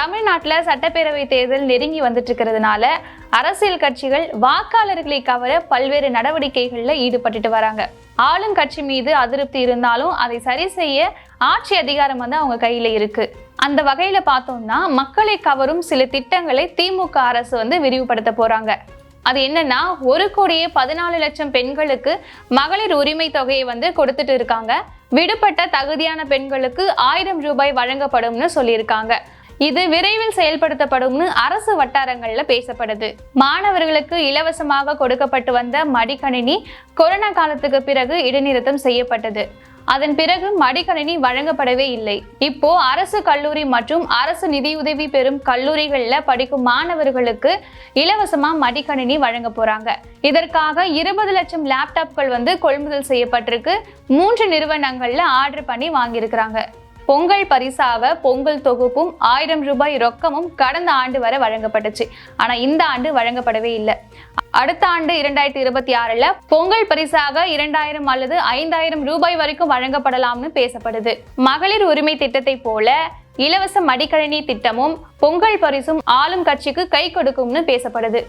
தமிழ்நாட்டில் சட்டப்பேரவை தேர்தல் நெருங்கி வந்துட்டு இருக்கிறதுனால அரசியல் கட்சிகள் வாக்காளர்களை கவர பல்வேறு நடவடிக்கைகளில் ஈடுபட்டுட்டு வராங்க. ஆளுங்கட்சி மீது அதிருப்தி இருந்தாலும் அதை சரி செய்ய ஆட்சி அதிகாரம் அவங்க கையில இருக்கு. அந்த வகையில பார்த்தோம்னா மக்களை கவரும் சில திட்டங்களை திமுக அரசு விரிவுபடுத்த போறாங்க. அது என்னன்னா 1,14,00,000 பெண்களுக்கு மகளிர் உரிமை தொகையை கொடுத்துட்டு இருக்காங்க. விடுபட்ட தகுதியான பெண்களுக்கு 1000 ரூபாய் வழங்கப்படும்னு சொல்லியிருக்காங்க. இது விரைவில் செயல்படுத்தப்படும்னு அரசு வட்டாரங்கள்ல பேசப்படுது. மாணவர்களுக்கு இலவசமாக கொடுக்கப்பட்டு வந்த மடிக்கணினி கொரோனா காலத்துக்கு பிறகு இடைநிறுத்தம் செய்யப்பட்டது. அதன் பிறகு மடிக்கணினி வழங்கப்படவே இல்லை. இப்போ அரசு கல்லூரி மற்றும் அரசு நிதியுதவி பெறும் கல்லூரிகள்ல படிக்கும் மாணவர்களுக்கு இலவசமா மடிக்கணினி வழங்க போறாங்க. இதற்காக 20 லட்சம் லேப்டாப்கள் கொள்முதல் செய்யப்பட்டிருக்கு. 3 நிறுவனங்கள்ல ஆர்டர் பண்ணி வாங்கியிருக்கிறாங்க. பொங்கல் பரிசாக பொங்கல் தொகுப்பும் 1000 ரூபாய் ரொக்கமும் கடந்த ஆண்டு வரை வழங்கப்பட்டுச்சு. ஆனா இந்த ஆண்டு வழங்கப்படவே இல்லை. அடுத்த ஆண்டு 2026ல பொங்கல் பரிசாக 2000 அல்லது 5000 ரூபாய் வரைக்கும் வழங்கப்படலாம்னு பேசப்படுது. மகளிர் உரிமை திட்டத்தை போல இலவச மடிக்கணினி திட்டமும் பொங்கல் பரிசும் ஆளும் கட்சிக்கு கை கொடுக்கும்னு பேசப்படுது.